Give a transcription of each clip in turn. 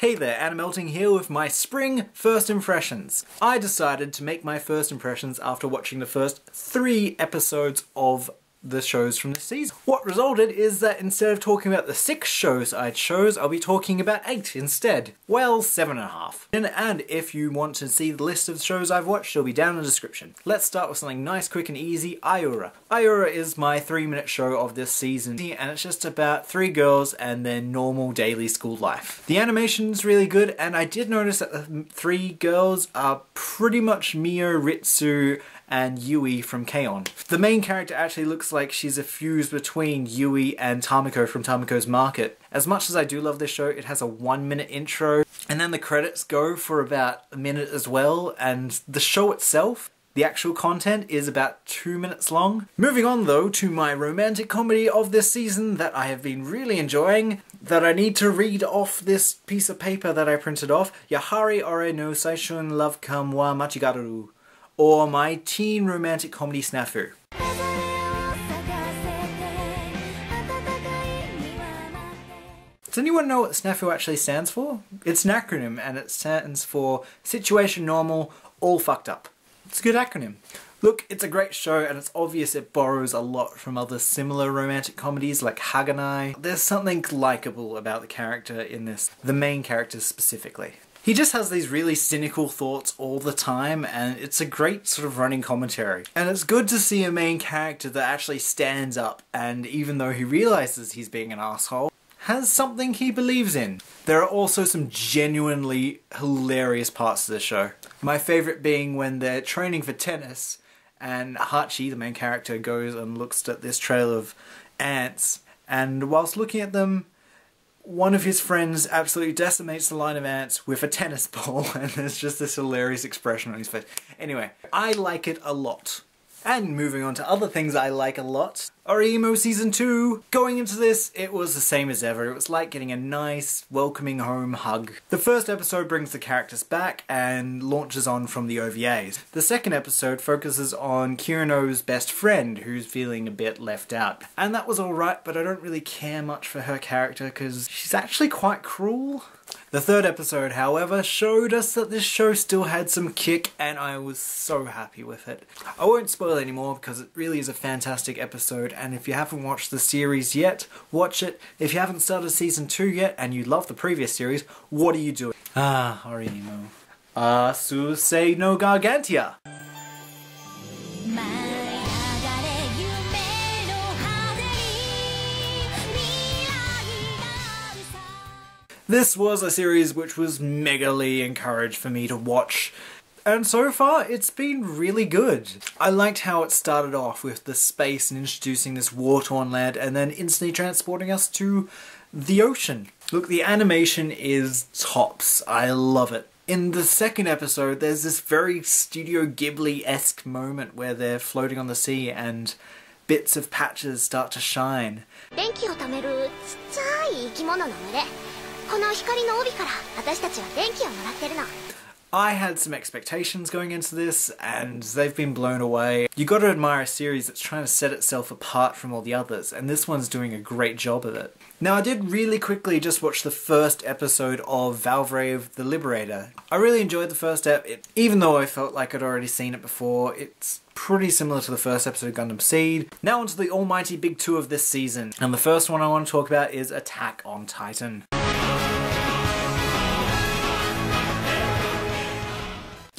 Hey there, Animelting here with my spring first impressions. I decided to make my first impressions after watching the first 3 episodes of the shows from the season. What resulted is that instead of talking about the 6 shows I chose, I'll be talking about 8 instead. Well, 7.5. And if you want to see the list of shows I've watched, it'll be down in the description. Let's start with something nice, quick and easy, Aiura. Aiura is my 3-minute show of this season, and it's just about 3 girls and their normal daily school life. The animation's really good, and I did notice that the 3 girls are pretty much Mio, Ritsu, and Yui from K-On! The main character actually looks like she's a fuse between Yui and Tamako from Tamako's Market. As much as I do love this show, it has a 1-minute intro, and then the credits go for about a minute as well, and the show itself, the actual content, is about 2 minutes long. Moving on though to my romantic comedy of this season that I have been really enjoying, that I need to read off this piece of paper that I printed off, Yahari ore no saishun love kam wa machigaru, or my teen romantic comedy SNAFU. Does anyone know what SNAFU actually stands for? It's an acronym, and it stands for Situation Normal, All Fucked Up. It's a good acronym. Look, it's a great show, and it's obvious it borrows a lot from other similar romantic comedies like Haganai. There's something likeable about the character in this, the main character specifically. He just has these really cynical thoughts all the time, and it's a great sort of running commentary. And it's good to see a main character that actually stands up, and even though he realizes he's being an asshole, has something he believes in. There are also some genuinely hilarious parts of the show. My favourite being when they're training for tennis, and Hachi, the main character, goes and looks at this trail of ants, and whilst looking at them, one of his friends absolutely decimates the line of ants with a tennis ball, and there's just this hilarious expression on his face. Anyway, I like it a lot. And moving on to other things I like a lot, Oreimo Season 2. Going into this, it was the same as ever. It was like getting a nice, welcoming home hug. The first episode brings the characters back and launches on from the OVAs. The second episode focuses on Kirino's best friend, who's feeling a bit left out. And that was alright, but I don't really care much for her character because she's actually quite cruel. The third episode, however, showed us that this show still had some kick, and I was so happy with it. I won't spoil anymore because it really is a fantastic episode, and if you haven't watched the series yet, watch it. If you haven't started Season 2 yet, and you love the previous series, what are you doing? Ah, Oreimo. Suisei no Gargantia. This was a series which was megally encouraged for me to watch, and so far it's been really good. I liked how it started off with the space and introducing this war-torn land and then instantly transporting us to the ocean. Look, the animation is tops. I love it. In the second episode, there's this very Studio Ghibli-esque moment where they're floating on the sea and bits of patches start to shine. I had some expectations going into this, and they've been blown away. You gotta admire a series that's trying to set itself apart from all the others, and this one's doing a great job of it. Now, I did really quickly just watch the first episode of Valvrave the Liberator. I really enjoyed the first ep. Even though I felt like I'd already seen it before, it's pretty similar to the first episode of Gundam Seed. Now onto the almighty big 2 of this season, and the first one I want to talk about is Attack on Titan.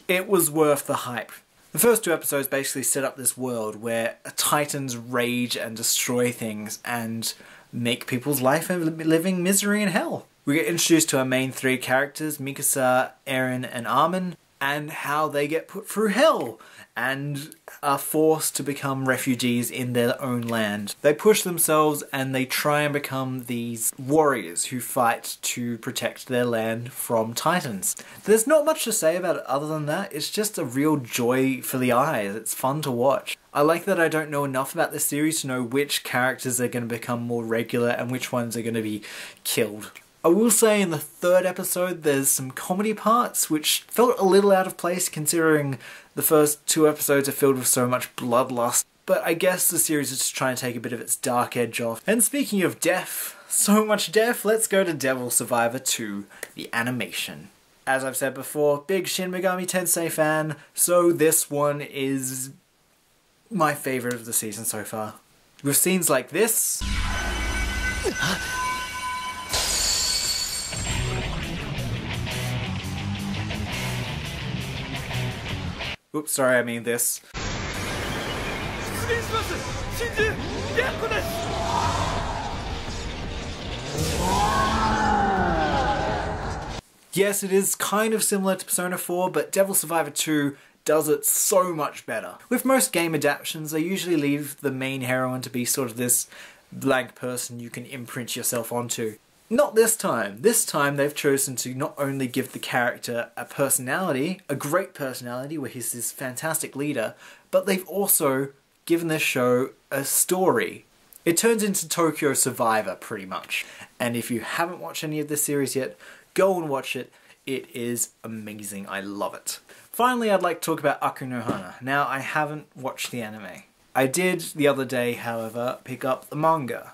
It was worth the hype. The first 2 episodes basically set up this world where Titans rage and destroy things and make people's life a living misery and hell. We get introduced to our main 3 characters, Mikasa, Eren, and Armin, and how they get put through hell and are forced to become refugees in their own land. They push themselves and they try and become these warriors who fight to protect their land from Titans. There's not much to say about it other than that. It's just a real joy for the eyes. It's fun to watch. I like that I don't know enough about this series to know which characters are going to become more regular and which ones are going to be killed. I will say in the third episode there's some comedy parts which felt a little out of place considering the first 2 episodes are filled with so much bloodlust. But I guess the series is just trying to take a bit of its dark edge off. And speaking of death, So much death, let's go to Devil Survivor 2, the animation. As I've said before, big Shin Megami Tensei fan, so this one is my favourite of the season so far. With scenes like this... Oops, sorry, I mean this. Yes, it is kind of similar to Persona 4, but Devil Survivor 2 does it so much better. With most game adaptations, they usually leave the main heroine to be sort of this blank person you can imprint yourself onto. Not this time. This time they've chosen to not only give the character a personality, a great personality where he's this fantastic leader, but they've also given this show a story. It turns into Tokyo Survivor, pretty much. And if you haven't watched any of this series yet, go and watch it. It is amazing. I love it. Finally, I'd like to talk about Aku no Hana. Now, I haven't watched the anime. I did the other day, however, pick up the manga.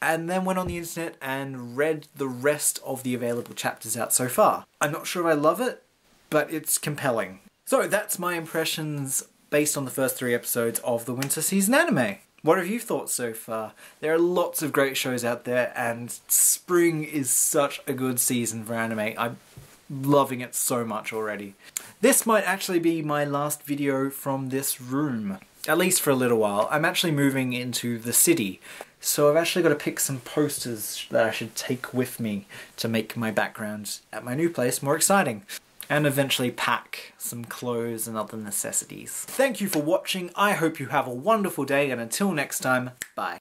And then went on the internet and read the rest of the available chapters out so far. I'm not sure if I love it, but it's compelling. So that's my impressions based on the first 3 episodes of the winter season anime. What have you thought so far? There are lots of great shows out there, and spring is such a good season for anime. I'm loving it so much already. This might actually be my last video from this room, at least for a little while. I'm actually moving into the city, so I've actually got to pick some posters that I should take with me to make my background at my new place more exciting. And eventually pack some clothes and other necessities. Thank you for watching, I hope you have a wonderful day, and until next time, bye.